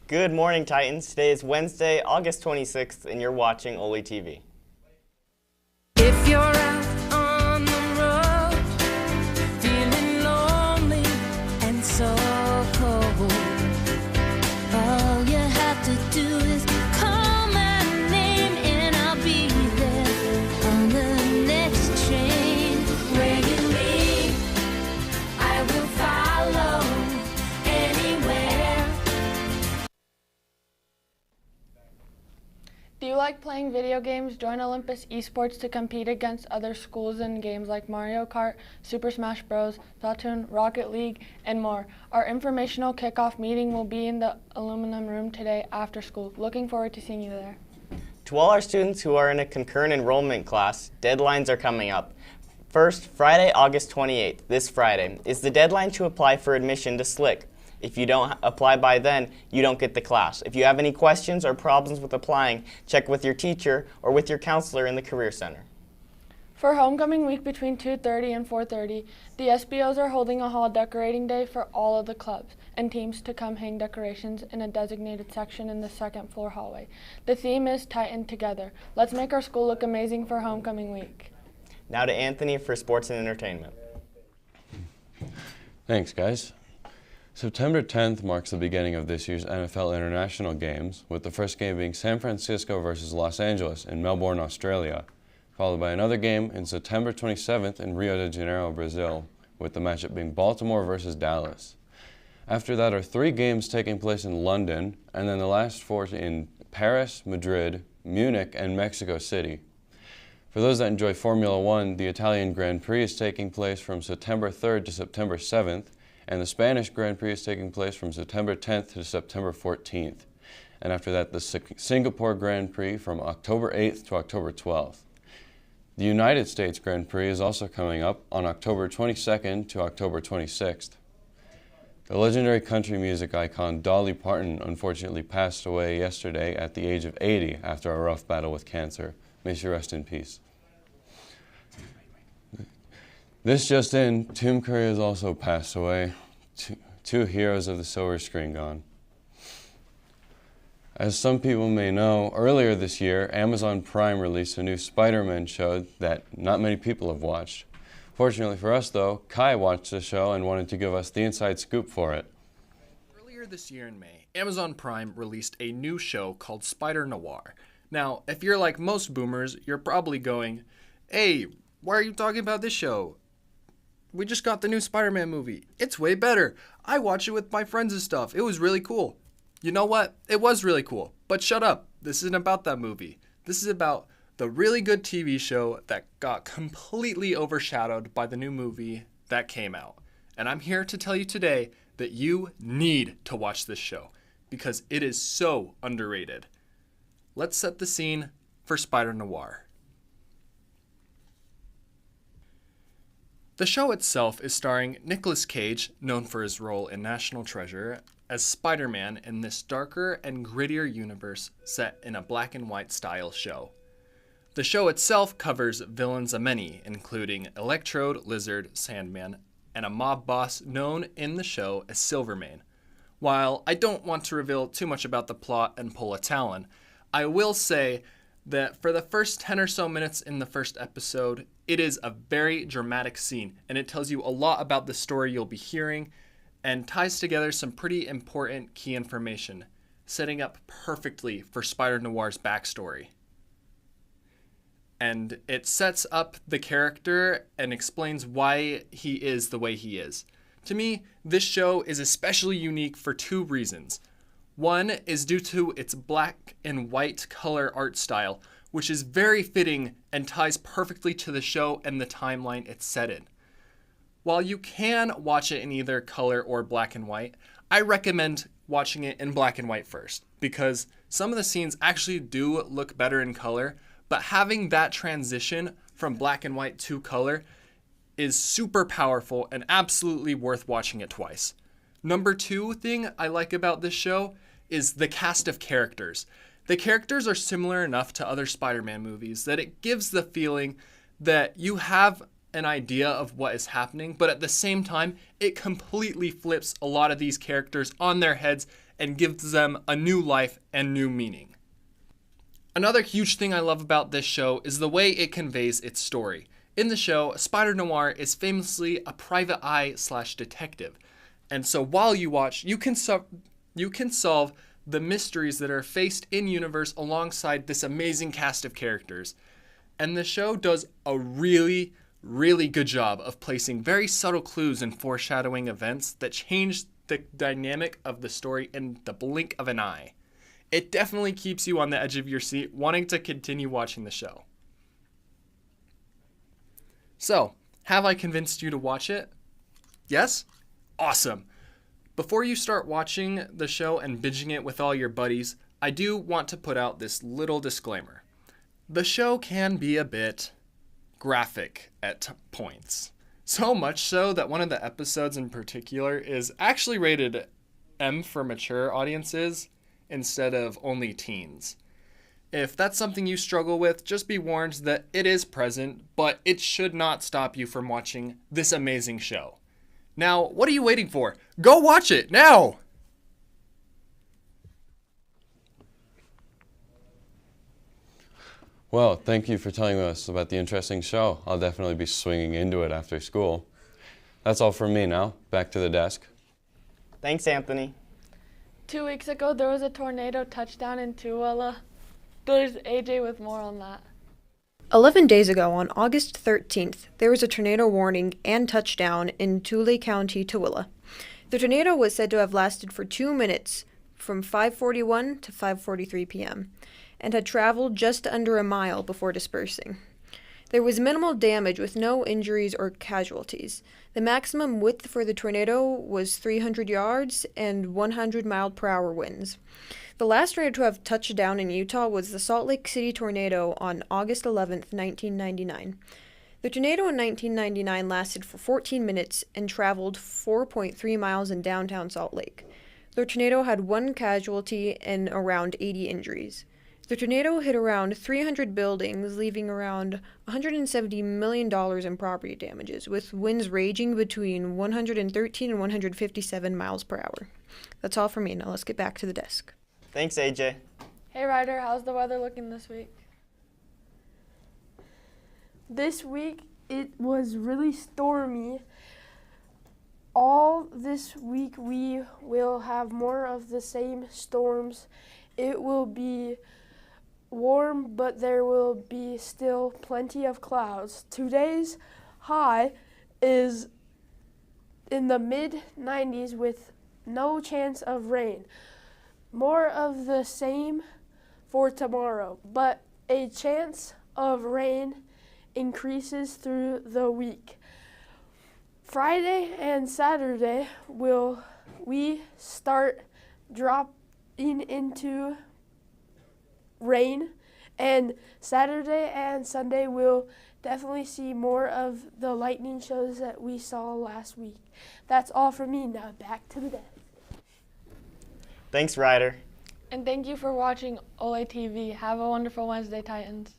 Good morning, Titans. Today is Wednesday, August 26th, and you're watching OlyTV. If you're out on the road, feeling lonely and so cold, all you have to do is call my name and I'll be there on the next train. Where you lead, I will follow anywhere. Do you like playing video games? Join Olympus Esports to compete against other schools in games like Mario Kart, Super Smash Bros., Splatoon, Rocket League, and more. Our informational kickoff meeting will be in the aluminum room today after school. Looking forward to seeing you there. To all our students who are in a concurrent enrollment class, deadlines are coming up. First, Friday, August 28th, this Friday, is the deadline to apply for admission to SLIC. If you don't apply by then, you don't get the class. If you have any questions or problems with applying, check with your teacher or with your counselor in the Career Center. For homecoming week between 2:30 and 4:30, the SBOs are holding a hall decorating day for all of the clubs and teams to come hang decorations in a designated section in the second floor hallway. The theme is Tighten Together. Let's make our school look amazing for homecoming week. Now to Anthony for sports and entertainment. Thanks, guys. September 10th marks the beginning of this year's NFL International Games, with the first game being San Francisco versus Los Angeles in Melbourne, Australia, followed by another game in September 27th in Rio de Janeiro, Brazil, with the matchup being Baltimore versus Dallas. After that are 3 games taking place in London, and then the last 4 in Paris, Madrid, Munich, and Mexico City. For those that enjoy Formula One, the Italian Grand Prix is taking place from September 3rd to September 7th, and the Spanish Grand Prix is taking place from September 10th to September 14th. And after that, the Singapore Grand Prix from October 8th to October 12th. The United States Grand Prix is also coming up on October 22nd to October 26th. The legendary country music icon Dolly Parton unfortunately passed away yesterday at the age of 80 after a rough battle with cancer. May she rest in peace. This just in, Tim Curry has also passed away. Two heroes of the silver screen gone. As some people may know, earlier this year, Amazon Prime released a new Spider-Man show that not many people have watched. Fortunately for us, though, Kai watched the show and wanted to give us the inside scoop for it. Earlier this year in May, Amazon Prime released a new show called Spider Noir. Now, if you're like most boomers, you're probably going, "Hey, why are you talking about this show? We just got the new Spider-Man movie. It's way better. I watched it with my friends and stuff. It was really cool." You know what? It was really cool. But shut up. This isn't about that movie. This is about the really good TV show that got completely overshadowed by the new movie that came out. And I'm here to tell you today that you need to watch this show because it is so underrated. Let's set the scene for Spider Noir. The show itself is starring Nicolas Cage, known for his role in National Treasure, as Spider-Man in this darker and grittier universe set in a black and white style show. The show itself covers villains a many, including Electrode, Lizard, Sandman, and a mob boss known in the show as Silvermane. While I don't want to reveal too much about the plot and pull a Talon, I will say that for the first 10 or so minutes in the first episode, it is a very dramatic scene, and it tells you a lot about the story you'll be hearing and ties together some pretty important key information, setting up perfectly for Spider Noir's backstory. And it sets up the character and explains why he is the way he is. To me, this show is especially unique for 2 reasons. One is due to its black and white color art style, which is very fitting and ties perfectly to the show and the timeline it's set in. While you can watch it in either color or black and white, I recommend watching it in black and white first, because some of the scenes actually do look better in color, but having that transition from black and white to color is super powerful and absolutely worth watching it twice. Number 2 thing I like about this show is the cast of characters. The characters are similar enough to other Spider-Man movies that it gives the feeling that you have an idea of what is happening, but at the same time, it completely flips a lot of these characters on their heads and gives them a new life and new meaning. Another huge thing I love about this show is the way it conveys its story. In the show, Spider Noir is famously a private eye/detective. And so while you watch, you can solve the mysteries that are faced in universe alongside this amazing cast of characters. And the show does a really, really good job of placing very subtle clues and foreshadowing events that change the dynamic of the story in the blink of an eye. It definitely keeps you on the edge of your seat, wanting to continue watching the show. So, have I convinced you to watch it? Yes? Awesome. Before you start watching the show and binging it with all your buddies, I do want to put out this little disclaimer. The show can be a bit graphic at points. So much so that one of the episodes in particular is actually rated M for mature audiences instead of only teens. If that's something you struggle with, just be warned that it is present, but it should not stop you from watching this amazing show. Now, what are you waiting for? Go watch it now! Well, thank you for telling us about the interesting show. I'll definitely be swinging into it after school. That's all from me now. Back to the desk. Thanks, Anthony. 2 weeks ago, there was a tornado touchdown in Tooele. There's AJ with more on that. 11 days ago, on August 13th, there was a tornado warning and touchdown in Tule County, Tooele. The tornado was said to have lasted for 2 minutes, from 5:41 to 5:43 p.m., and had traveled just under a mile before dispersing. There was minimal damage with no injuries or casualties. The maximum width for the tornado was 300 yards and 100 mile-per-hour winds. The last tornado to have touched down in Utah was the Salt Lake City tornado on August 11th, 1999. The tornado in 1999 lasted for 14 minutes and traveled 4.3 miles in downtown Salt Lake. The tornado had 1 casualty and around 80 injuries. The tornado hit around 300 buildings, leaving around $170 million in property damages, with winds ranging between 113 and 157 miles per hour. That's all for me. Now let's get back to the desk. Thanks, AJ. Hey Ryder, how's the weather looking this week? This week it was really stormy. All this week we will have more of the same storms. It will be warm, but there will be still plenty of clouds. Today's high is in the mid-90s with no chance of rain. More of the same for tomorrow, but a chance of rain increases through the week. Friday and Saturday we start dropping into rain, and Saturday and Sunday we'll definitely see more of the lightning shows that we saw last week. That's all from me. Now back to the desk. Thanks, Ryder. And thank you for watching OlyTV. Have a wonderful Wednesday, Titans.